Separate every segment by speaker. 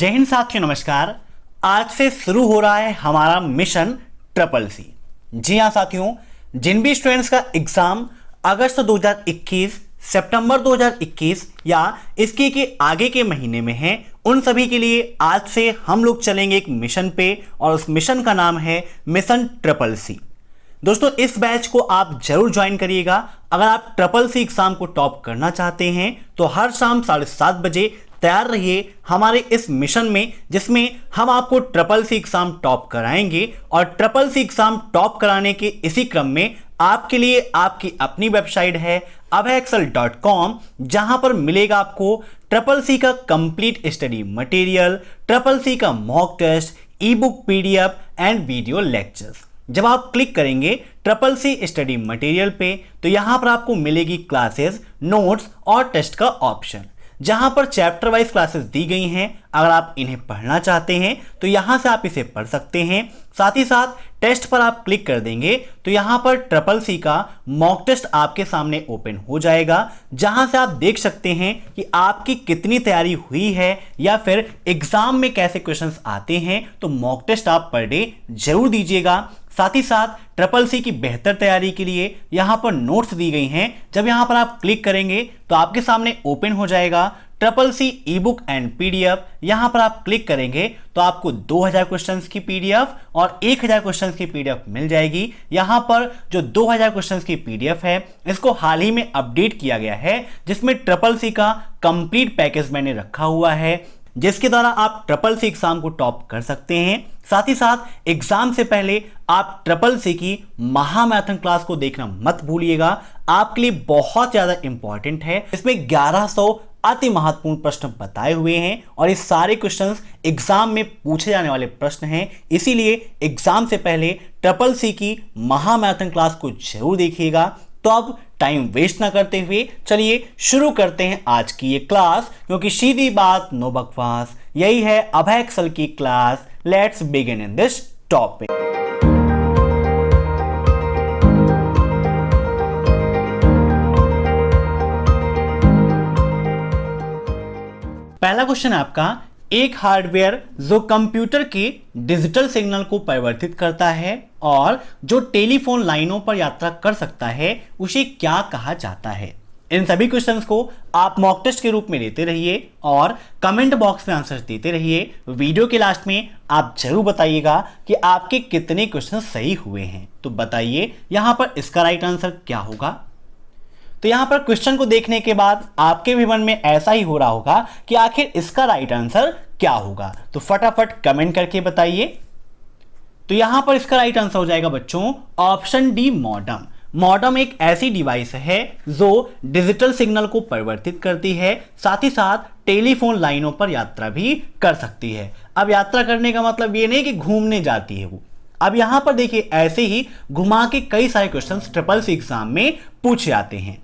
Speaker 1: जय हिंद साथियों, नमस्कार। आज से शुरू हो रहा है हमारा मिशन ट्रिपल सी। जी हाँ साथियों, जिन भी स्टूडेंट्स का एग्जाम अगस्त 2021, सितंबर 2021 या इसके के आगे के महीने में है, उन सभी के लिए आज से हम लोग चलेंगे एक मिशन पे और उस मिशन का नाम है मिशन ट्रिपल सी। दोस्तों, इस बैच को आप जरूर ज्वाइन करिएगा। अगर आप ट्रिपल सी एग्जाम को टॉप करना चाहते हैं तो हर शाम 7:30 बजे तैयार रहिए हमारे इस मिशन में, जिसमें हम आपको ट्रिपल सी एग्जाम टॉप कराएंगे। और ट्रिपल सी एग्जाम टॉप कराने के इसी क्रम में आपके लिए आपकी अपनी वेबसाइट है abhayexcel.com, जहां पर मिलेगा आपको ट्रिपल सी का complete study material, triple C का mock test, e book, PDF and video lectures. जब आप क्लिक करेंगे ट्रिपल सी स्टडी मटेरियल पे तो यहां पर आपको मिलेगी क्लासेस, नोट्स और टेस्ट का ऑप्शन, जहां पर चैप्टर वाइज क्लासेस दी गई हैं। अगर आप इन्हें पढ़ना चाहते हैं तो यहां से आप इसे पढ़ सकते हैं। साथ ही साथ टेस्ट पर आप क्लिक कर देंगे तो यहां पर ट्रिपल सी का मॉक टेस्ट आपके सामने ओपन हो जाएगा, जहां से आप देख सकते हैं कि आपकी कितनी तैयारी हुई है या फिर एग्जाम में कैसे क्वेश्चंस आते हैं। तो मॉक टेस्ट आप पर डे जरूर दीजिएगा। साथ ही साथ ट्रिपल सी की बेहतर तैयारी के लिए यहां पर नोट्स दी गई हैं। जब यहां पर आप क्लिक करेंगे तो आपके सामने ओपन हो जाएगा triple C E book and PDF. यहां पर आप क्लिक करेंगे तो आपको 2000 क्वेश्चंस की पीडीएफ और 1000 क्वेश्चंस की पीडीएफ मिल जाएगी। यहां पर जो 2000 क्वेश्चंस की पीडीएफ है, इसको हाल ही में अपडेट किया गया है, जिसमें ट्रिपल सी का कंप्लीट पैकेज मैंने रखा हुआ है, जिसके द्वारा आप ट्रिपल सी एग्जाम को टॉप कर सकते हैं। साथ ही साथ एग्जाम से पहले आप ट्रिपल सी की महामैराथन क्लास को देखना मत भूलिएगा। आपके लिए बहुत ज्यादा इंपॉर्टेंट है। इसमें 1100 अति महत्वपूर्ण प्रश्न बताए हुए हैं और ये सारे क्वेश्चंस एग्जाम में पूछे जाने वाले प्रश्न हैं। इसीलिए एग्जाम से पहले ट्रिपल सी की महामैराथन क्लास को जरूर देखिएगा। तो अब टाइम वेस्ट ना करते हुए चलिए शुरू करते हैं आज की ये क्लास, क्योंकि सीधी बात नो बकवास, यही है अभय एक्सेल की class. Let's begin in this topic. पहला क्वेश्चन है आपका, एक हार्डवेयर जो कंप्यूटर के डिजिटल सिग्नल को परिवर्तित करता है और जो टेलीफोन लाइनों पर यात्रा कर सकता है, उसे क्या कहा जाता है? इन सभी क्वेश्चंस को आप मॉक टेस्ट के रूप में लेते रहिए और कमेंट बॉक्स में आंसर देते रहिए। वीडियो के लास्ट में आप जरूर बताइएगा कि आपके कितने क्वेश्चन सही हुए हैं। तो बताइए यहां पर इसका राइट आंसर क्या होगा? तो यहां पर क्वेश्चन को देखने के बाद आपके भी मन में ऐसा ही हो रहा होगा कि आखिर इसका राइट आंसर क्या होगा। तो फटाफट कमेंट करके बताइए। तो यहां पर इसका राइट आंसर हो जाएगा बच्चों ऑप्शन डी, मॉडम। मॉडम एक ऐसी डिवाइस है जो डिजिटल सिग्नल को परिवर्तित करती है, साथ ही साथ टेलीफोन लाइनों पर यात्रा भी कर सकती है। अब यात्रा करने का मतलब ये नहीं कि घूमने जाती है वो। अब यहां पर देखिए ऐसे ही घुमा के कई सारे क्वेश्चंस ट्रिपल सी एग्जाम में पूछे जाते हैं।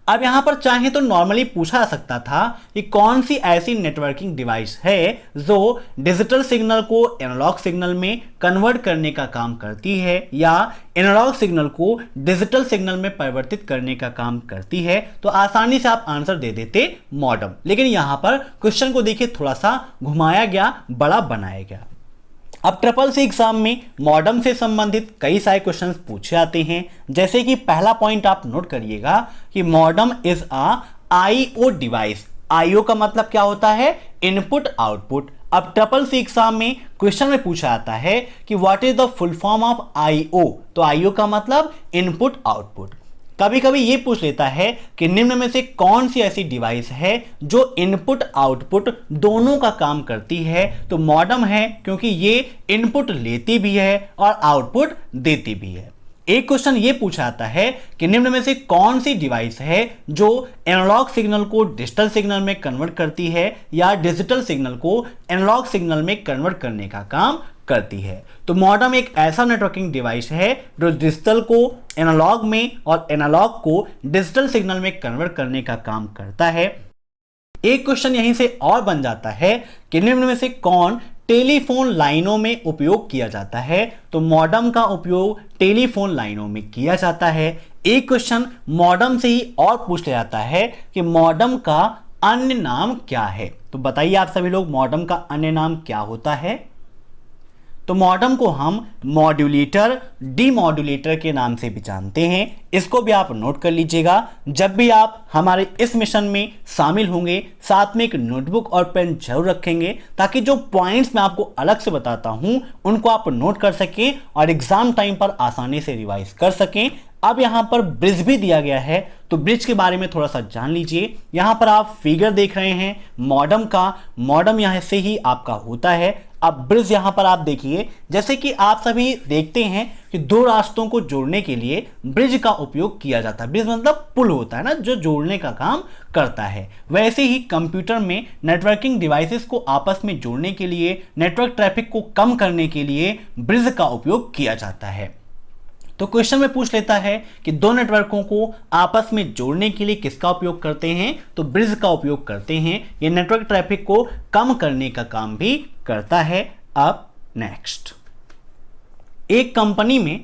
Speaker 1: अब यहां पर चाहे तो नॉर्मली पूछा जा सकता था कि कौन सी ऐसी नेटवर्किंग डिवाइस है जो डिजिटल सिग्नल को एनालॉग सिग्नल में कन्वर्ट करने का काम करती है या एनालॉग सिग्नल को डिजिटल सिग्नल में परिवर्तित करने का काम करती है। तो आसानी से आप आंसर दे देते मॉडम, लेकिन यहां पर क्वेश्चन को देखिए थोड़ा सा घुमाया गया, बड़ा बनाया गया। अब ट्रिपल सी एग्जाम में मॉडम से संबंधित कई सारे क्वेश्चंस पूछे जाते हैं। जैसे कि पहला पॉइंट आप नोट करिएगा कि modem is a IO device. IO का मतलब क्या होता है? Input output. अब ट्रिपल सी एग्जाम में क्वेश्चन में पूछा जाता है कि what is the full form of IO. तो आईओ का मतलब इनपुट आउटपुट। कभी कभी ये पूछ लेता है कि निम्न में से कौन सी ऐसी डिवाइस है जो इनपुट आउटपुट दोनों का काम करती है। तो मॉडम है, क्योंकि ये इनपुट लेती भी है और आउटपुट देती भी है। एक क्वेश्चन ये पूछा जाता है कि निम्न में से कौन सी डिवाइस है जो एनालॉग सिग्नल को डिजिटल सिग्नल में कन्वर्ट करती है या डिजिटल सिग्नल को एनालॉग सिग्नल में कन्वर्ट करने का काम करती है। तो मॉडम एक ऐसा नेटवर्किंग डिवाइस है जो डिजिटल को एनालॉग में और एनालॉग को डिजिटल सिग्नल में कन्वर्ट करने का काम करता है। एक क्वेश्चन यहीं से और बन जाता है कि निम्न में से कौन टेलीफोन लाइनों में उपयोग किया जाता है। तो मॉडम का उपयोग टेलीफोन लाइनों में किया जाता है। एक क्वेश्चन मॉडम से ही और पूछ लिया जाता है कि मॉडम का अन्य नाम क्या है। तो तो बताइए आप सभी लोग, मॉडेम का अन्य नाम क्या होता है? तो मॉडेम को हम मॉड्यूलेटर, डीमॉड्यूलेटर के नाम से भी जानते हैं। इसको भी आप नोट कर लीजिएगा जब भी आप हमारे इस मिशन में शामिल होंगे। साथ में एक नोटबुक और पेन जरूर रखेंगे ताकि जो पॉइंट्स मैं आपको अलग से बताता हूं उनको आप नोट कर सकें और एग्जाम टाइम पर आसानी से रिवाइज कर सकें। अब यहां पर ब्रिज भी दिया गया है, तो ब्रिज के बारे में थोड़ा सा जान लीजिए। यहां पर आप फिगर देख रहे हैं मॉडेम का, मॉडेम यहां से ही आपका होता है। अब ब्रिज यहां पर आप देखिए, जैसे कि आप सभी देखते हैं कि दो रास्तों को जोड़ने के लिए ब्रिज का उपयोग किया जाता है। ब्रिज मतलब पुल होता है ना, जो जोड़ने का काम करता है। वैसे ही कंप्यूटर में नेटवर्किंग डिवाइसेस को आपस में जोड़ने के लिए, नेटवर्क ट्रैफिक को कम करने के लिए ब्रिज का उपयोग किया जाता है। तो क्वेश्चन में पूछ लेता है कि दो नेटवर्कों को आपस में जोड़ने के लिए किसका उपयोग करते हैं? तो ब्रिज का उपयोग करते हैं। ये नेटवर्क ट्रैफिक को कम करने का काम भी करता है। अब नेक्स्ट, एक कंपनी में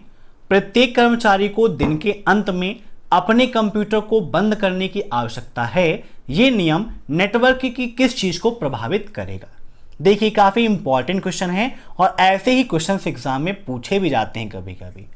Speaker 1: प्रत्येक कर्मचारी को दिन के अंत में अपने कंप्यूटर को बंद करने की आवश्यकता है। यह नियम नेटवर्क की किस चीज को प्रभावित करेगा? देखिए, काफी इंपॉर्टेंट क्वेश्चन है और ऐसे ही क्वेश्चन एग्जाम में पूछे भी जाते हैं कभी कभी।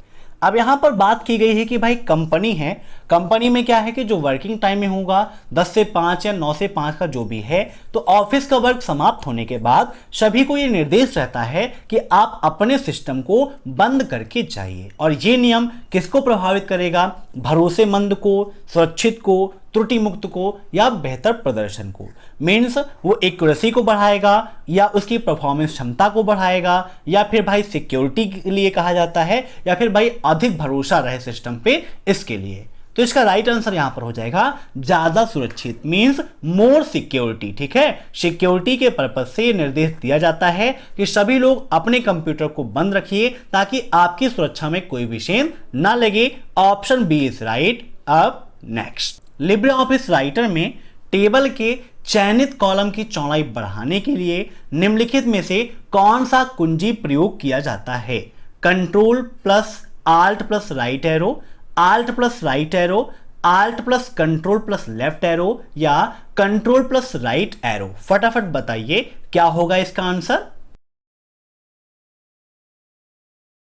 Speaker 1: अब यहां पर बात की गई है कि भाई कंपनी है, कंपनी में क्या है कि जो वर्किंग टाइम में होगा 10 से 5 या 9 से 5 का जो भी है, तो ऑफिस का वर्क समाप्त होने के बाद सभी को ये निर्देश रहता है कि आप अपने सिस्टम को बंद करके जाइए। और ये नियम किसको प्रभावित करेगा? भरोसेमंद को, सुरक्षित को, त्रुटि मुक्त को या बेहतर प्रदर्शन को। मीन्स वो एक्यूरेसी को बढ़ाएगा या उसकी परफॉर्मेंस क्षमता को बढ़ाएगा, या फिर भाई सिक्योरिटी के लिए कहा जाता है, या फिर भाई अधिक भरोसा रहे सिस्टम पे, इसके लिए। तो इसका राइट आंसर यहां पर हो जाएगा ज्यादा सुरक्षित, मीन्स मोर सिक्योरिटी। ठीक है, सिक्योरिटी के पर्पज से निर्देश दिया जाता है कि सभी लोग अपने कंप्यूटर को बंद रखिए ताकि आपकी सुरक्षा में कोई भी शेन ना लगे। Option B is right. अब नेक्स्ट, लिब्रे ऑफिस राइटर में टेबल के चयनित कॉलम की चौड़ाई बढ़ाने के लिए निम्नलिखित में से कौन सा कुंजी प्रयोग किया जाता है? Control plus alt plus right arrow, alt plus right arrow, alt plus control plus left arrow या कंट्रोल प्लस राइट एरो? फटाफट बताइए क्या होगा इसका आंसर।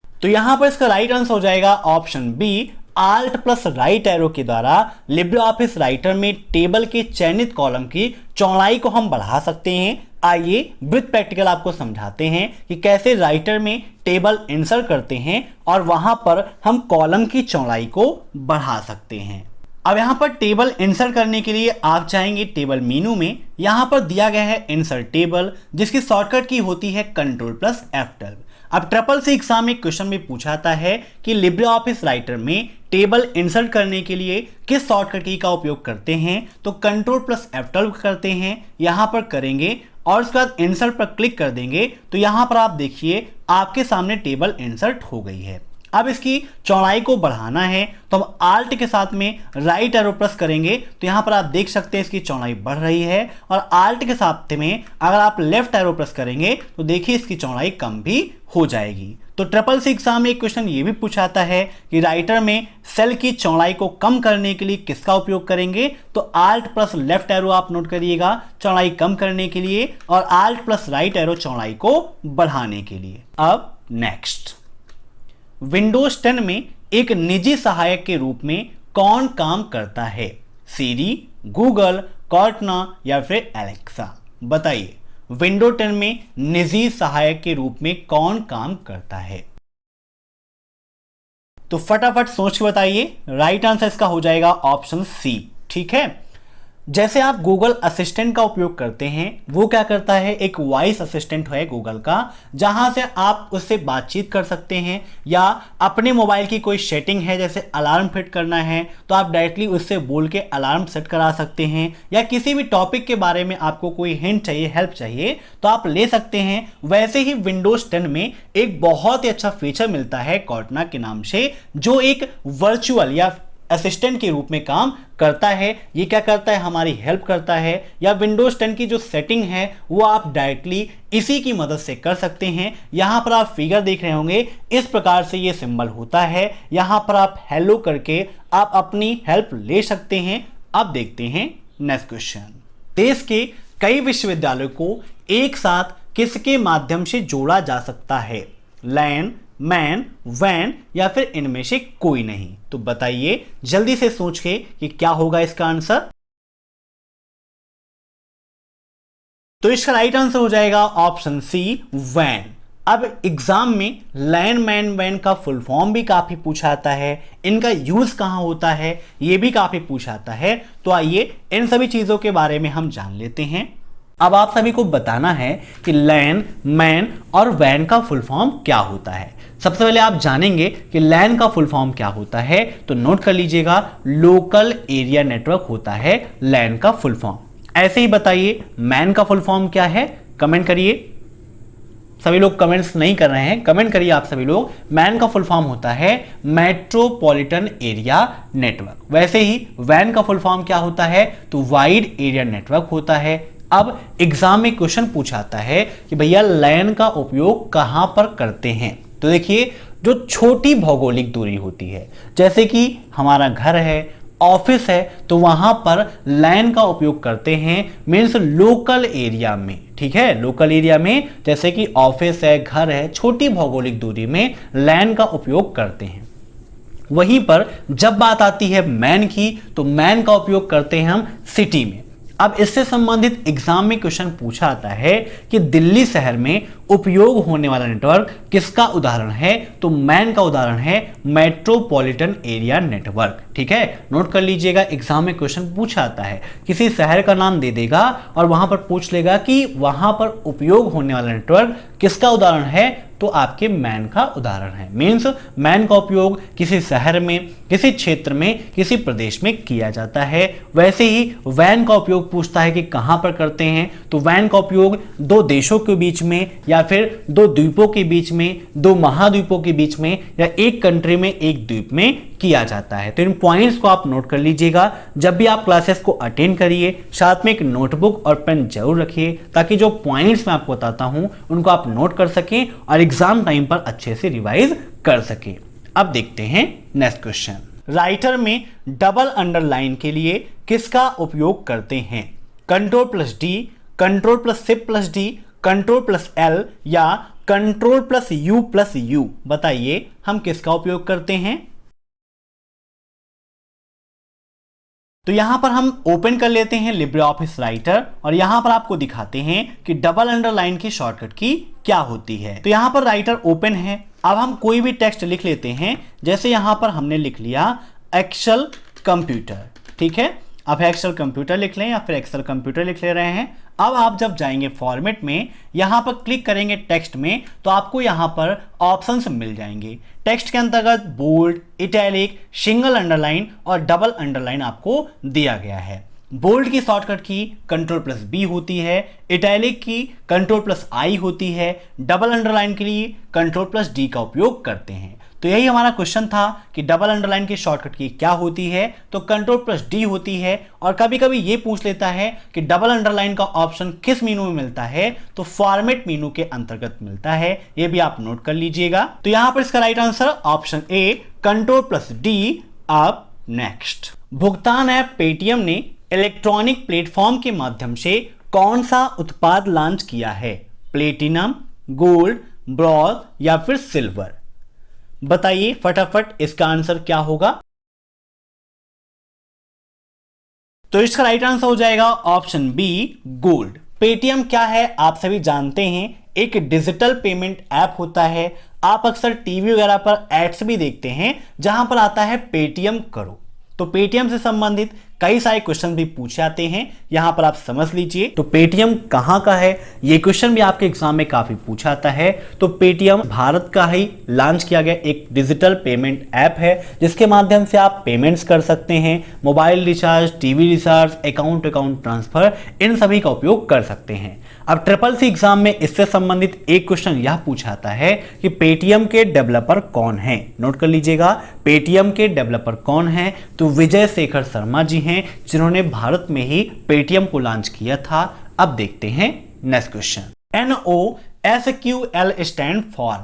Speaker 1: तो यहां पर इसका राइट आंसर हो जाएगा option B, alt plus right arrow के द्वारा लिब्रे ऑफिस राइटर में टेबल के चयनित कॉलम की चौड़ाई को हम बढ़ा सकते हैं। आइए विद प्रैक्टिकल आपको समझाते हैं कि कैसे राइटर में टेबल इंसर्ट करते हैं और वहां पर हम कॉलम की चौड़ाई को बढ़ा सकते हैं। अब यहां पर टेबल इंसर्ट करने के लिए आप चाहेंगे टेबल मेनू में, यहां पर दिया गया है इंसर्ट टेबल, जिसकी शॉर्टकट की होती है कंट्रोल प्लस F12। अब ट्रिपल सी एग्जाम में क्वेश्चन में पूछा जाता है कि लिब्रे ऑफिस राइटर में टेबल इंसर्ट करने के लिए किस शॉर्टकट की का उपयोग करते हैं? तो कंट्रोल प्लस F12 करते हैं, यहां पर करेंगे और उसके बाद इंसर्ट पर क्लिक कर देंगे तो यहां पर आप देखिए आपके सामने टेबल इंसर्ट हो गई है। अब इसकी चौड़ाई को बढ़ाना है तो हम आल्ट के साथ में राइट एरो प्रेस करेंगे तो यहां पर आप देख सकते हैं इसकी चौड़ाई बढ़ रही है, और आल्ट के साथ में अगर आप लेफ्ट एरो प्रेस करेंगे तो देखिए इसकी चौड़ाई कम भी हो जाएगी। तो ट्रिपल सी एग्जाम में एक क्वेश्चन ये भी पूछाता है कि राइटर में सेल की चौड़ाई को कम करने के लिए किसका उपयोग करेंगे? तो आल्ट प्लस लेफ्ट एरो आप नोट करिएगा चौड़ाई कम करने के लिए, और आल्ट प्लस राइट एरो चौड़ाई को बढ़ाने के लिए। अब नेक्स्ट, विंडोज 10 में एक निजी सहायक के रूप में कौन काम करता है? सीरी, गूगल, कॉर्टना या फिर एलेक्सा? बताइए विंडो 10 में निजी सहायक के रूप में कौन काम करता है? तो फटाफट सोच के बताइए। राइट आंसर इसका हो जाएगा ऑप्शन सी। ठीक है, जैसे आप गूगल असिस्टेंट का उपयोग करते हैं, वो क्या करता है, एक वॉइस असिस्टेंट है गूगल का, जहां से आप उससे बातचीत कर सकते हैं, या अपने मोबाइल की कोई सेटिंग है जैसे अलार्म फिट करना है तो आप डायरेक्टली उससे बोल के अलार्म सेट करा सकते हैं, या किसी भी टॉपिक के बारे में आपको कोई हिंट चाहिए, हेल्प चाहिए तो आप ले सकते हैं। वैसे ही विंडोज 10 में एक बहुत ही अच्छा फीचर मिलता है कॉर्टना के नाम से, जो एक वर्चुअल या असिस्टेंट के रूप में काम करता है। ये क्या करता है, हमारी हेल्प करता है, या विंडोज 10 की जो सेटिंग है वो आप डायरेक्टली इसी की मदद से कर सकते हैं। यहां पर आप फिगर देख रहे होंगे, इस प्रकार से ये सिंबल होता है, यहां पर आप हेलो करके आप अपनी हेल्प ले सकते हैं। अब देखते हैं नेक्स्ट क्वेश्चन। देश के कई विश्वविद्यालयों को एक साथ किसके माध्यम से जोड़ा जा सकता है? लैन, मैन, वैन या फिर इनमें से कोई नहीं? तो बताइए जल्दी से सोच के कि क्या होगा इसका आंसर। तो इसका राइट आंसर हो जाएगा ऑप्शन सी, वैन। अब एग्जाम में लैन, मैन, वैन का फुल फॉर्म भी काफी पूछा आता है, इनका यूज कहां होता है यह भी काफी पूछा आता है। तो आइए इन सभी चीजों के बारे में हम जान लेते हैं। अब आप सभी को बताना है कि लैन, मैन और वैन का फुल फॉर्म क्या होता है। सबसे पहले आप जानेंगे कि लैन का फुल फॉर्म क्या होता है, तो नोट कर लीजिएगा, लोकल एरिया नेटवर्क होता है लैन का फुल फॉर्म। ऐसे ही बताइए मैन का फुल फॉर्म क्या है, कमेंट करिए। सभी लोग कमेंट्स नहीं कर रहे हैं, कमेंट करिए आप सभी लोग। मैन का फुल फॉर्म होता है मेट्रोपॉलिटन एरिया नेटवर्क। वैसे ही वैन का फुल फॉर्म क्या होता है, तो वाइड एरिया नेटवर्क होता है। अब एग्जाम में क्वेश्चन पूछाता है कि भैया लैन का उपयोग कहां पर करते हैं। तो देखिए, जो छोटी भौगोलिक दूरी होती है, जैसे कि हमारा घर है, ऑफिस है, तो वहां पर लैन का उपयोग करते हैं, मीन्स लोकल एरिया में। ठीक है, लोकल एरिया में जैसे कि ऑफिस है, घर है, छोटी भौगोलिक दूरी में लैन का उपयोग करते हैं। वहीं पर जब बात आती है मैन की, तो मैन का उपयोग करते हैं हम सिटी में। अब इससे संबंधित एग्जाम में क्वेश्चन पूछा आता है कि दिल्ली शहर में उपयोग होने वाला नेटवर्क किसका उदाहरण है, तो मैन का उदाहरण है मेट्रोपॉलिटन एरिया नेटवर्क। ठीक है, नोट कर लीजिएगा, एग्जाम में क्वेश्चन पूछा आता है, किसी शहर का नाम दे देगा और वहां पर पूछ लेगा कि वहां पर उपयोग होने वाला नेटवर्क किसका उदाहरण है, तो आपके मैन का उदाहरण है। मीन्स मैन का उपयोग किसी शहर में, किसी क्षेत्र में, किसी प्रदेश में किया जाता है। वैसे ही वैन का उपयोग पूछता है कि कहां पर करते हैं, तो वैन का उपयोग दो देशों के बीच में, या फिर दो द्वीपों के बीच में, दो महाद्वीपों के बीच में, या एक कंट्री में, एक द्वीप में किया जाता है। तो इन पॉइंट्स को आप नोट कर लीजिएगा। जब भी आप क्लासेस को अटेंड करिए, साथ में एक नोटबुक और पेन जरूर रखिए, ताकि जो पॉइंट्स मैं आपको बताता हूं उनको आप नोट कर सकें और एग्जाम टाइम पर अच्छे से रिवाइज कर सकें। अब देखते हैं नेक्स्ट क्वेश्चन। राइटर में डबल अंडरलाइन के लिए किसका उपयोग करते हैं? Control plus D, control plus shift plus D, control plus L या control plus U plus U? बताइए हम किसका उपयोग करते हैं। तो यहां पर हम ओपन कर लेते हैं लिब्रे ऑफिस राइटर और यहां पर आपको दिखाते हैं कि डबल अंडरलाइन की शॉर्टकट की क्या होती है। तो यहां पर राइटर ओपन है। अब हम कोई भी टेक्स्ट लिख लेते हैं, जैसे यहां पर हमने लिख लिया एक्सेल कंप्यूटर। ठीक है, अब एक्सेल कंप्यूटर लिख लें या फिर एक्सेल कंप्यूटर लिख ले रहे हैं। अब आप जब जाएंगे फॉर्मेट में, यहां पर क्लिक करेंगे टेक्स्ट में, तो आपको यहां पर ऑप्शंस मिल जाएंगे। टेक्स्ट के अंतर्गत बोल्ड, इटैलिक, सिंगल अंडरलाइन और डबल अंडरलाइन आपको दिया गया है। बोल्ड की शॉर्टकट की कंट्रोल प्लस बी होती है, इटैलिक की कंट्रोल प्लस आई होती है, डबल अंडरलाइन के लिए कंट्रोल प्लस डी का उपयोग करते हैं। तो यही हमारा क्वेश्चन था कि डबल अंडरलाइन की शॉर्टकट की क्या होती है, तो कंट्रोल प्लस डी होती है। और कभी कभी ये पूछ लेता है कि डबल अंडरलाइन का ऑप्शन किस मीनू में मिलता है, तो फॉर्मेट मीनू के अंतर्गत मिलता है। ये भी आप नोट कर लीजिएगा। तो यहां पर इसका right answer option A control plus D. अब नेक्स्ट, भुगतान ऐप पेटीएम ने इलेक्ट्रॉनिक प्लेटफॉर्म के माध्यम से कौन सा उत्पाद लॉन्च किया है? प्लेटिनम, गोल्ड, ब्रॉन्ज या फिर सिल्वर? बताइए फटाफट इसका आंसर क्या होगा। तो इसका राइट आंसर हो जाएगा ऑप्शन बी, गोल्ड। पेटीएम क्या है आप सभी जानते हैं, एक डिजिटल पेमेंट ऐप होता है। आप अक्सर टीवी वगैरह पर एड्स भी देखते हैं जहां पर आता है पेटीएम करो। तो पेटीएम से संबंधित कई सारे क्वेश्चन भी पूछे जाते हैं, यहां पर आप समझ लीजिए। तो पेटीएम कहां का है, ये क्वेश्चन भी आपके एग्जाम में काफी पूछा जाता है। तो पेटीएम भारत का ही लॉन्च किया गया एक डिजिटल पेमेंट ऐप है, जिसके माध्यम से आप पेमेंट्स कर सकते हैं। Mobile recharge, TV recharge, account transfer, इन सभी का उपयोग कर सकते हैं। अब ट्रिपल सी एग्जाम में इससे संबंधित एक क्वेश्चन यह पूछाता है कि पेटीएम के डेवलपर कौन हैं। नोट कर लीजिएगा, पेटीएम के डेवलपर कौन हैं, तो विजय शेखर शर्मा जी हैं, जिन्होंने भारत में ही पेटीएम को लॉन्च किया था। अब देखते हैं next question. NOSQL stand for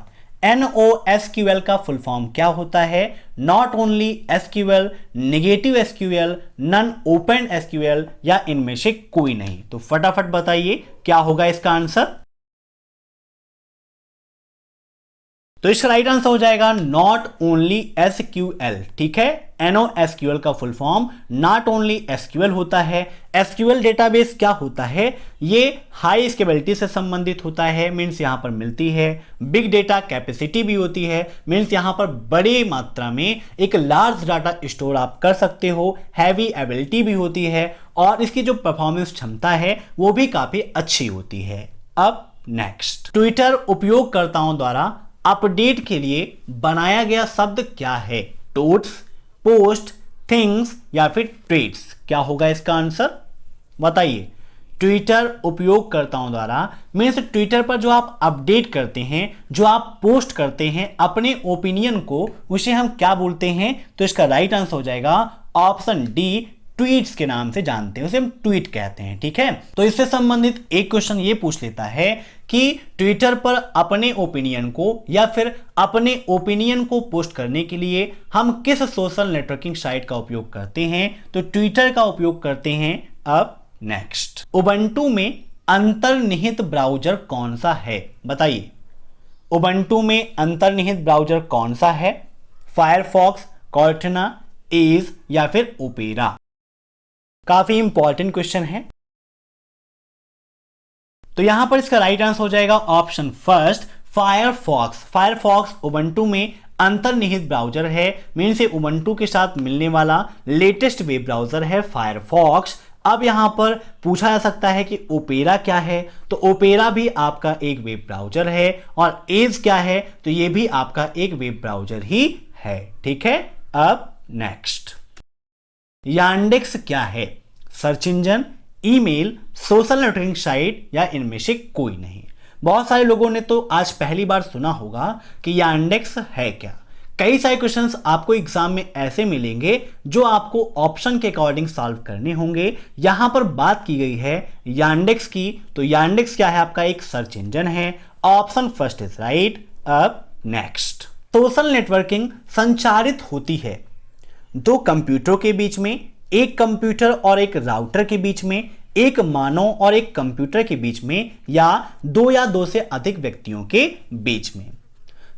Speaker 1: NoSQL का फुल फॉर्म क्या होता है? Not only SQL, negative SQL, non open SQL, या इनमें से कोई नहीं? तो फटाफट बताइए क्या होगा इसका आंसर। तो इसका राइट आंसर हो जाएगा नॉट ओनली एसक्यूएल। ठीक है, NoSQL का full form not only SQL होता है। एसक्यूएल डेटाबेस क्या होता है? ये हाई स्केलेबिलिटी से संबंधित होता है, मींस यहां पर मिलती है। बिग डेटा कैपेसिटी भी होती है, मींस यहां पर बड़ी मात्रा में एक लार्ज डाटा स्टोर आप कर सकते हो। हैवी एबिलिटी भी होती है और इसकी जो परफॉर्मेंस क्षमता है वो भी काफी अच्छी होती है। अब नेक्स्ट, ट्विटर उपयोगकर्ताओं द्वारा अपडेट के लिए बनाया गया शब्द क्या है? टोट्स, पोस्ट, थिंग्स, या फिर ट्वीट्स? क्या होगा इसका आंसर बताइए। ट्विटर उपयोगकर्ताओं द्वारा मीन्स ट्विटर पर जो आप अपडेट करते हैं, जो आप पोस्ट करते हैं अपने ओपिनियन को, उसे हम क्या बोलते हैं? तो इसका राइट आंसर हो जाएगा ऑप्शन डी, ट्वीट्स के नाम से जानते हैं, उसे हम ट्वीट कहते हैं। ठीक है, तो इससे संबंधित एक क्वेश्चन ये पूछ लेता है कि ट्विटर पर अपने ओपिनियन को या फिर अपने ओपिनियन को पोस्ट करने के लिए हम किस सोशल नेटवर्किंग साइट का उपयोग करते हैं? तो ट्विटर का उपयोग करते हैं। अब नेक्स्ट, उबंटू में अंतर्निहित ब्राउजर कौन सा है? बताइए, उबंटू में अंतर्निहित ब्राउजर कौन सा है? फायरफॉक्स, कॉर्टना, एज, या फिर ओपेरा? काफी इंपॉर्टेंट क्वेश्चन है। तो यहां पर इसका राइट आंसर हो जाएगा option first, Firefox. Firefox Ubuntu में अंतर्निहित ब्राउजर है, मीन से उबंटू के साथ मिलने वाला लेटेस्ट वेब ब्राउजर है फायरफॉक्स। अब यहां पर पूछा जा सकता है कि ओपेरा क्या है? तो ओपेरा भी आपका एक वेब ब्राउजर है, और एज क्या है? तो ये भी आपका एक वेब ब्राउजर ही है। ठीक है, अब नेक्स्ट, यांडेक्स क्या है? Search engine, email, social networking site, या इनमें से कोई नहीं? बहुत सारे लोगों ने तो आज पहली बार सुना होगा कि यांडेक्स है क्या। कई सारे क्वेश्चंस आपको एग्जाम में ऐसे मिलेंगे जो आपको ऑप्शन के अकॉर्डिंग सॉल्व करने होंगे। यहां पर बात की गई है यांडेक्स की, तो यांडेक्स क्या है? आपका एक सर्च इंजन है। Option first is right. अब नेक्स्ट, सोशल नेटवर्किंग संचारित होती है दो कंप्यूटरों के बीच में, एक कंप्यूटर और एक राउटर के बीच में, एक मानव और एक कंप्यूटर के बीच में, या दो से अधिक व्यक्तियों के बीच में।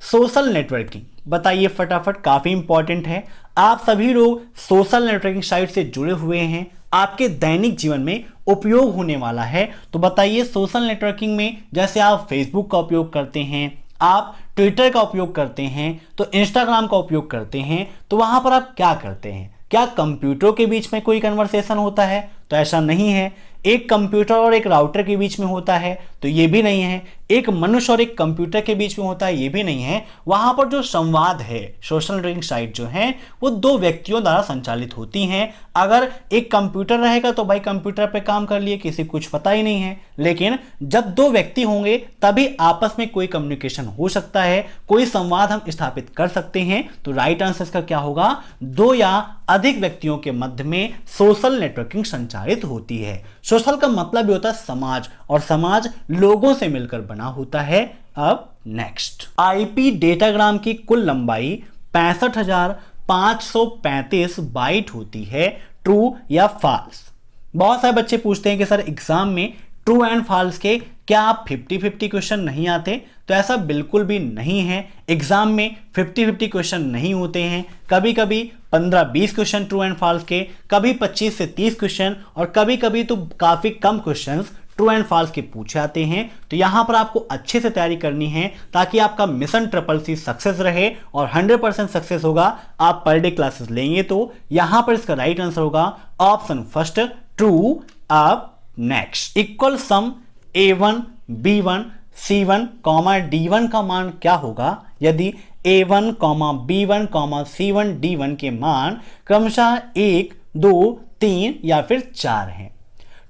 Speaker 1: सोशल नेटवर्किंग बताइए फटाफट, काफी इंपॉर्टेंट है। आप सभी लोग सोशल नेटवर्किंग साइट से जुड़े हुए हैं, आपके दैनिक जीवन में उपयोग होने वाला है। तो बताइए सोशल नेटवर्किंग में जैसे आप फेसबुक का उपयोग करते हैं, आप ट्विटर का उपयोग करते हैं, तो इंस्टाग्राम का उपयोग करते हैं, तो वहां पर आप क्या करते हैं? क्या कंप्यूटरों के बीच में कोई कन्वर्सेशन होता है? तो ऐसा नहीं है। एक कंप्यूटर और एक राउटर के बीच में होता है? तो ये भी नहीं है। एक मनुष्य और एक कंप्यूटर के बीच में होता है? ये भी नहीं है। वहां पर जो संवाद है, सोशल नेटवर्किंग साइट जो है वो दो व्यक्तियों द्वारा संचालित होती हैं। अगर एक कंप्यूटर रहेगा तो भाई कंप्यूटर पे काम कर लिए, किसी कुछ पता ही नहीं है, लेकिन जब दो व्यक्ति होंगे तभी आपस में कोई कम्युनिकेशन हो सकता है, कोई संवाद हम स्थापित कर सकते हैं। तो राइट आंसर इसका क्या होगा? दो या अधिक व्यक्तियों के मध्य में सोशल नेटवर्किंग संचालित होती है। सोशल का मतलब भी होता है समाज, और समाज लोगों से मिलकर बना होता है। अब नेक्स्ट, आईपी डेटाग्राम की कुल लंबाई 65,535 बाइट होती है, ट्रू या फॉल्स? बहुत सारे बच्चे पूछते हैं कि सर एग्जाम में ट्रू एंड फॉल्स के क्या आप 50-50 क्वेश्चन नहीं आते? तो ऐसा बिल्कुल भी नहीं है। एग्जाम में 50-50 क्वेश्चन नहीं होते हैं। कभी कभी 15-20 क्वेश्चन ट्रू एंड फॉल्स के, कभी 25 से 30 क्वेश्चन, और कभी कभी तो काफी कम क्वेश्चंस ट्रू एंड फॉल्स के पूछे आते हैं। तो यहां पर आपको अच्छे से तैयारी करनी है ताकि आपका मिशन CCC सक्सेस रहे, और 100% सक्सेस होगा। आप पर डे क्लासेस लेंगे तो यहां पर इसका राइट आंसर होगा ऑप्शन फर्स्ट, ट्रू। अब नेक्स्ट, इक्वल सम A1 B1 C1 D1 का मान क्या होगा यदि A1 B1 C1 D1 के मान क्रमशः 1, 2, 3 या फिर 4 हैं?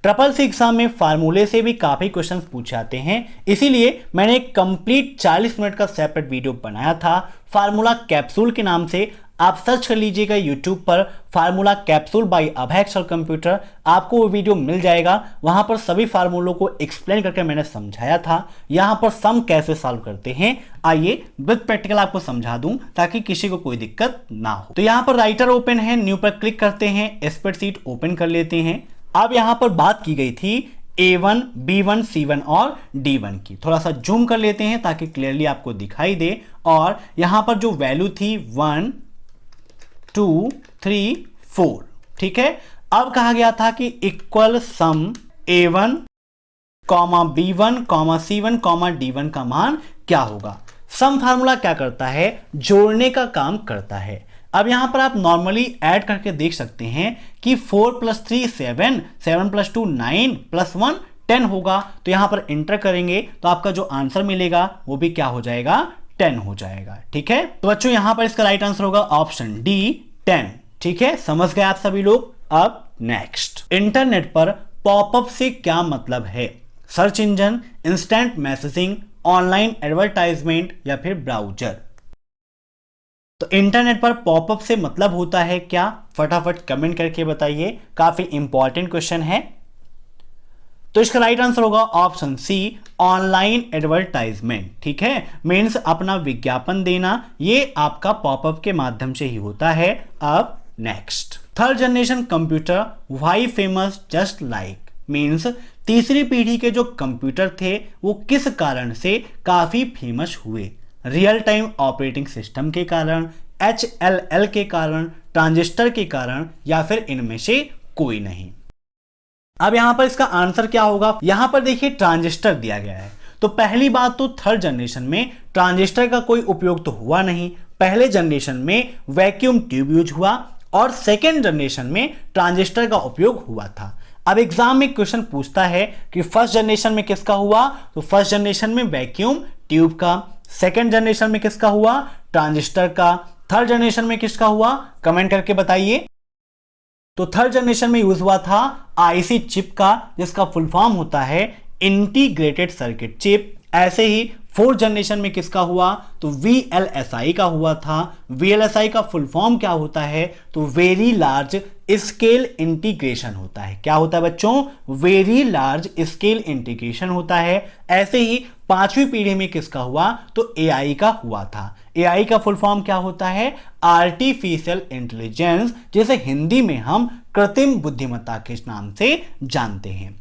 Speaker 1: CCC एग्जाम में फार्मूले से भी काफी क्वेश्चंस पूछे जाते हैं, इसीलिए मैंने एक कंप्लीट 40 मिनट का सेपरेट वीडियो बनाया था फार्मूला कैप्सूल के नाम से। आप सर्च कर लीजिएगा यूट्यूब पर फार्मूला कैप्सूल बाय अभय एक्सेल कंप्यूटर, आपको वो वीडियो मिल जाएगा। वहां पर सभी फार्मूलों को एक्सप्लेन करके मैंने समझाया था। यहां पर सम कैसे सॉल्व करते हैं आइए विद प्रैक्टिकल आपको समझा दूं ताकि किसी को कोई दिक्कत ना हो। तो यहां पर राइटर ओपन है, न्यू पर क्लिक करते हैं, स्प्रेडशीट ओपन कर लेते हैं। अब यहां पर बात की गई थी A1, B1, C1 और D1 की। थोड़ा सा जूम कर लेते हैं ताकि क्लियरली आपको दिखाई दे। और यहां पर जो वैल्यू थी 1 2 3 4, ठीक है। अब कहा गया था कि इक्वल सम A1, B1, C1, D1 का मान क्या होगा। सम फार्मूला क्या करता है, जोड़ने का काम करता है। अब यहां पर आप नॉर्मली ऐड करके देख सकते हैं कि 4 + 3 7, 7 + 2 9 + 1 10 होगा। तो यहां पर इंटर करेंगे तो आपका जो आंसर मिलेगा वो भी क्या हो जाएगा, 10 हो जाएगा, ठीक है। तो बच्चों यहां पर इसका राइट आंसर होगा ऑप्शन डी 10, ठीक है। समझ गए आप सभी लोग। अब नेक्स्ट, इंटरनेट पर पॉपअप से क्या मतलब है, search engine, instant messaging, online advertisement या फिर ब्राउजर। तो इंटरनेट पर पॉपअप से मतलब होता है क्या, फटाफट कमेंट करके बताइए, काफी इंपॉर्टेंट क्वेश्चन है। तो इसका राइट आंसर होगा ऑप्शन सी, ऑनलाइन एडवर्टाइजमेंट, ठीक है। मीन्स अपना विज्ञापन देना, ये आपका पॉपअप के माध्यम से ही होता है। अब next, third generation computer why famous just like, means तीसरी पीढ़ी के जो कंप्यूटर थे वो किस कारण से काफी फेमस हुए। रियल टाइम ऑपरेटिंग सिस्टम के कारण, HLL के कारण, ट्रांजिस्टर के कारण या फिर इनमें से कोई नहीं। अब यहां पर इसका आंसर क्या होगा, यहां पर देखिए ट्रांजिस्टर दिया गया है। तो पहली बात तो थर्ड जनरेशन में ट्रांजिस्टर का कोई उपयोग तो हुआ नहीं। पहले जनरेशन में वैक्यूम ट्यूब यूज हुआ और सेकेंड जनरेशन में ट्रांजिस्टर का उपयोग हुआ था। अब एग्जाम में क्वेश्चन पूछता है कि फर्स्ट जनरेशन में किसका हुआ, तो फर्स्ट जनरेशन में वैक्यूम ट्यूब का, सेकेंड जनरेशन में किसका हुआ, ट्रांजिस्टर का, थर्ड जनरेशन में किसका हुआ, कमेंट करके बताइए। तो थर्ड जनरेशन में यूज हुआ था आईसी चिप का, जिसका फुल फॉर्म होता है इंटीग्रेटेड सर्किट चिप। ऐसे ही फोर्थ जनरेशन में किसका हुआ, तो VLSI का हुआ था। VLSI का फुल फॉर्म क्या होता है, तो वेरी लार्ज स्केल इंटीग्रेशन होता है। क्या होता है बच्चों, वेरी लार्ज स्केल इंटीग्रेशन होता है। ऐसे ही पांचवी पीढ़ी में किसका हुआ, तो AI का हुआ था। AI का फुल फॉर्म क्या होता है, आर्टिफिशियल इंटेलिजेंस, जिसे हिंदी में हम कृत्रिम बुद्धिमत्ता के नाम से जानते हैं।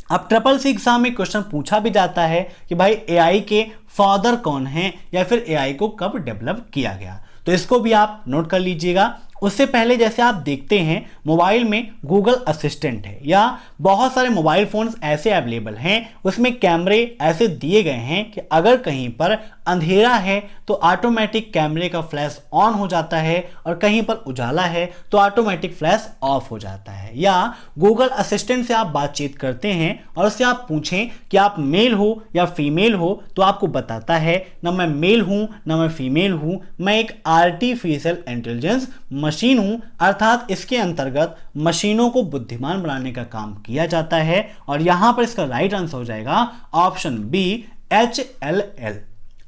Speaker 1: अब SSC एग्जाम में क्वेश्चन पूछा भी जाता है कि भाई AI के फादर कौन हैं या फिर AI को कब डेवलप किया गया, तो इसको भी आप नोट कर लीजिएगा। उससे पहले जैसे आप देखते हैं मोबाइल में गूगल असिस्टेंट है या बहुत सारे मोबाइल फोन्स ऐसे अवेलेबल हैं, उसमें कैमरे ऐसे दिए गए हैं कि अगर कहीं पर अंधेरा है तो ऑटोमेटिक कैमरे का फ्लैश ऑन हो जाता है और कहीं पर उजाला है तो ऑटोमेटिक फ्लैश ऑफ हो जाता है। या गूगल असिस्टेंट से आप बातचीत करते हैं और उससे आप पूछें कि आप मेल हो या फीमेल हो, तो आपको बताता है ना मैं मेल हूं ना मैं फीमेल हूं, मैं एक आर्टिफिशियल इंटेलिजेंस मशीन हूं। अर्थात इसके अंतर्गत मशीनों को बुद्धिमान बनाने का काम किया जाता है। और यहां पर इसका राइट आंसर हो जाएगा ऑप्शन बी, HLL।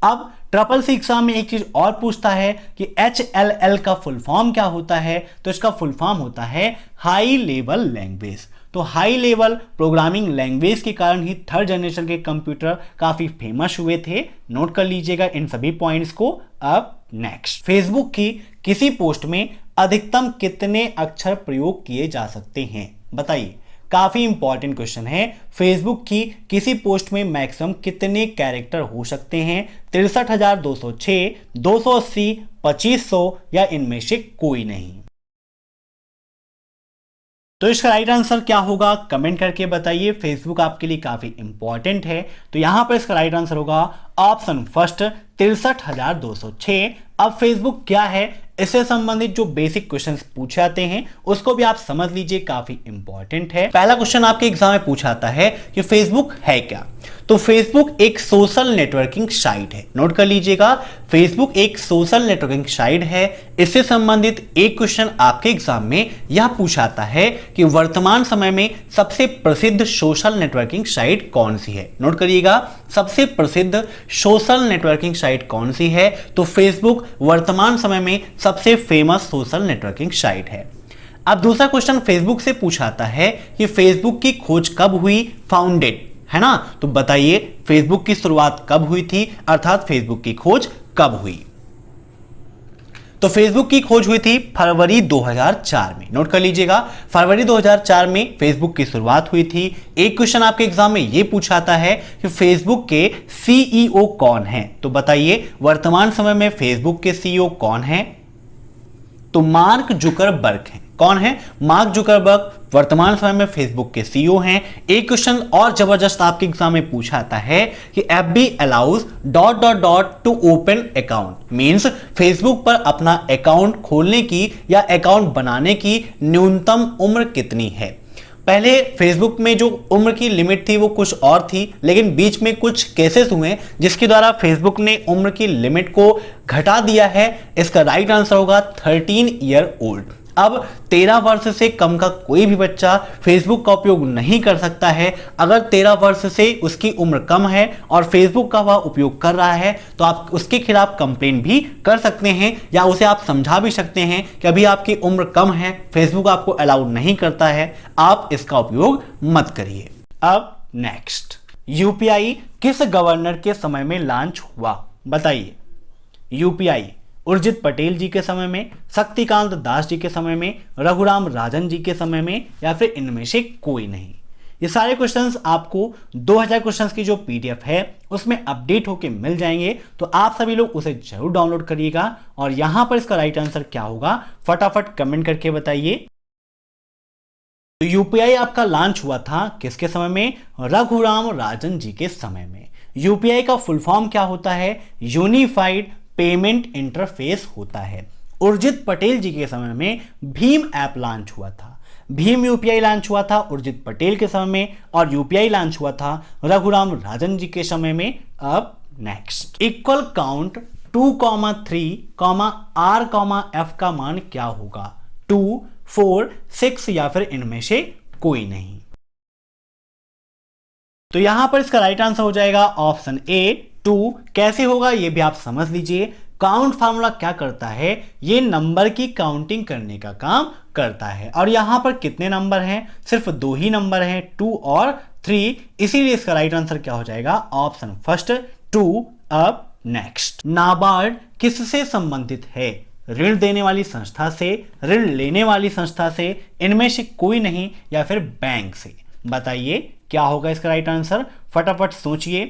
Speaker 1: अब SSC एग्जाम में एक चीज और पूछता है कि HLL का फुल फॉर्म क्या होता है, तो इसका फुल फॉर्म होता है हाई लेवल लैंग्वेज। तो हाई लेवल प्रोग्रामिंग लैंग्वेज के कारण ही थर्ड जनरेशन के कंप्यूटर काफी फेमस हुए थे। नोट कर लीजिएगा इन सभी पॉइंट्स को। अब नेक्स्ट, फेसबुक की किसी पोस्ट में अधिकतम कितने अक्षर प्रयोग किए जा सकते हैं, बताइए। काफी इंपॉर्टेंट क्वेश्चन है। फेसबुक की किसी पोस्ट में मैक्सिमम कितने कैरेक्टर हो सकते हैं, 63,206, 280, 2500 या इनमें से कोई नहीं। तो इसका राइट आंसर क्या होगा, कमेंट करके बताइए। फेसबुक आपके लिए काफी इंपॉर्टेंट है, तो यहां पर इसका राइट आंसर होगा ऑप्शन फर्स्ट, 63,206। अब फेसबुक क्या है, इससे संबंधित जो बेसिक क्वेश्चंस पूछे जाते हैं उसको भी आप समझ लीजिए, काफी इंपॉर्टेंट है। पहला क्वेश्चन आपके एग्जाम में पूछा जाता है कि फेसबुक है क्या। तो फेसबुक एक सोशल नेटवर्किंग साइट है। नोट कर लीजिएगा, फेसबुक एक सोशल नेटवर्किंग साइट है। इससे संबंधित एक क्वेश्चन आपके एग्जाम में यह पूछाता है कि वर्तमान समय में सबसे प्रसिद्ध सोशल नेटवर्किंग साइट कौन सी है। नोट करिएगा, सबसे प्रसिद्ध सोशल नेटवर्किंग साइट कौन सी है, तो फेसबुक वर्तमान समय में सबसे फेमस सोशल नेटवर्किंग साइट है। अब दूसरा क्वेश्चन फेसबुक से पूछाता है कि फेसबुक की खोज कब हुई, फाउंडेड, है ना। तो बताइए फेसबुक की शुरुआत कब हुई थी, अर्थात फेसबुक की खोज कब हुई। तो फेसबुक की खोज हुई थी फरवरी 2004 में। नोट कर लीजिएगा, फरवरी 2004 में फेसबुक की शुरुआत हुई थी। एक क्वेश्चन आपके एग्जाम में यह पूछाता है कि फेसबुक के सीईओ कौन है। तो बताइए वर्तमान समय में फेसबुक के सीईओ कौन है, तो मार्क जुकरबर्ग हैं। कौन है, मार्क जुकरबर्ग वर्तमान समय में फेसबुक के सीईओ हैं। एक क्वेश्चन और जबरदस्त आपके एग्जाम में पूछाता है कि FB allows ... to open account, means Facebook पर अपना अकाउंट खोलने की या अकाउंट बनाने की न्यूनतम उम्र कितनी है। पहले फेसबुक में जो उम्र की लिमिट थी वो कुछ और थी, लेकिन बीच में कुछ केसेस हुए जिसके द्वारा फेसबुक ने उम्र की लिमिट को घटा दिया है। इसका राइट आंसर होगा 13 ईयर ओल्ड। अब 13 वर्ष से कम का कोई भी बच्चा फेसबुक का उपयोग नहीं कर सकता है। अगर 13 वर्ष से उसकी उम्र कम है और फेसबुक का वह उपयोग कर रहा है तो आप उसके खिलाफ कंप्लेन भी कर सकते हैं या उसे आप समझा भी सकते हैं कि अभी आपकी उम्र कम है, फेसबुक आपको अलाउड नहीं करता है, आप इसका उपयोग मत करिए। अब नेक्स्ट, यूपीआई किस गवर्नर के समय में लॉन्च हुआ, बताइए। यूपीआई उर्जित पटेल जी के समय में, शक्तिकांत दास जी के समय में, रघुराम राजन जी के समय में, या फिर इनमें से कोई नहीं। ये सारे क्वेश्चंस आपको 2000 क्वेश्चंस की जो पीडीएफ है उसमें अपडेट होके मिल जाएंगे, तो आप सभी लोग उसे जरूर डाउनलोड करिएगा। और यहां पर इसका राइट आंसर क्या होगा फटाफट कमेंट करके बताइए। तो यूपीआई आपका लॉन्च हुआ था किसके समय में, रघुराम राजन जी के समय में। यूपीआई का फुल फॉर्म क्या होता है, यूनिफाइड पेमेंट इंटरफेस होता है। उर्जित पटेल जी के समय में भीम ऐप लॉन्च हुआ था। भीम यूपीआई लॉन्च हुआ था उर्जित पटेल के समय में, और यूपीआई लॉन्च हुआ था रघुराम राजन जी के समय में। अब next, equal count 2, 3, R, F का मान क्या होगा, 2, 4, 6 या फिर इनमें से कोई नहीं। तो यहां पर इसका राइट आंसर हो जाएगा ऑप्शन ए 2। कैसे होगा ये भी आप समझ लीजिए। काउंट फार्मूला क्या करता है, ये नंबर की काउंटिंग करने का काम करता है। और यहां पर कितने नंबर हैं, सिर्फ 2 ही नंबर हैं, 2 और 3, इसीलिए इसका राइट आंसर क्या हो जाएगा ऑप्शन फर्स्ट 2। अब नेक्स्ट, नाबार्ड किससे संबंधित है, ऋण देने वाली संस्था से, ऋण लेने वाली संस्था से, इनमें से कोई नहीं, या फिर बैंक से। बताइए क्या होगा इसका राइट आंसर, फटाफट सोचिए।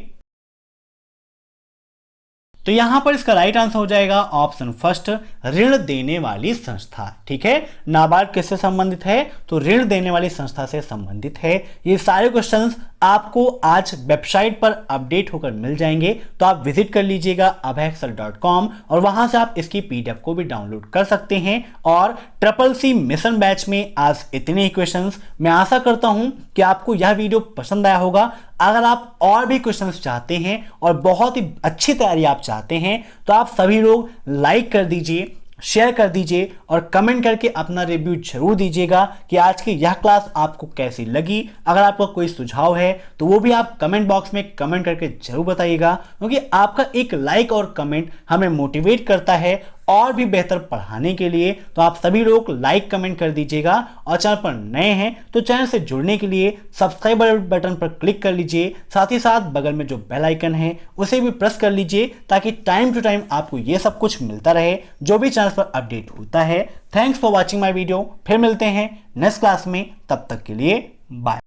Speaker 1: तो यहां पर इसका राइट आंसर हो जाएगा ऑप्शन फर्स्ट, ऋण देने वाली संस्था। ठीक है, नाबार्ड किससे संबंधित है, तो ऋण देने वाली संस्था से संबंधित है। ये सारे क्वेश्चंस आपको आज वेबसाइट पर अपडेट होकर मिल जाएंगे, तो आप विजिट कर लीजिएगा abhaexcel.com और वहां से आप इसकी पीडीएफ को भी डाउनलोड कर सकते हैं। और CCC मिशन बैच में आज इतने ही क्वेश्चंस। मैं आशा करता हूं कि आपको यह वीडियो पसंद आया होगा। अगर आप और भी क्वेश्चंस चाहते हैं और बहुत ही अच्छी तैयारी आप चाहते हैं तो आप सभी लोग लाइक कर दीजिए, शेयर कर दीजिए और कमेंट करके अपना रिव्यू जरूर दीजिएगा कि आज की यह क्लास आपको कैसी लगी। अगर आपका कोई सुझाव है तो वो भी आप कमेंट बॉक्स में कमेंट करके जरूर बताइएगा, क्योंकि आपका एक लाइक और कमेंट हमें मोटिवेट करता है और भी बेहतर पढ़ाने के लिए। तो आप सभी लोग लाइक कमेंट कर दीजिएगा और चैनल पर नए हैं तो चैनल से जुड़ने के लिए सब्सक्राइब बटन पर क्लिक कर लीजिए। साथ ही साथ बगल में जो बेल आइकन है उसे भी प्रेस कर लीजिए ताकि टाइम टू टाइम आपको ये सब कुछ मिलता रहे जो भी चैनल पर अपडेट होता है। Thanks for watching my video. फिर मिलते हैं नेक्स्ट क्लास में, तब तक के लिए बाय।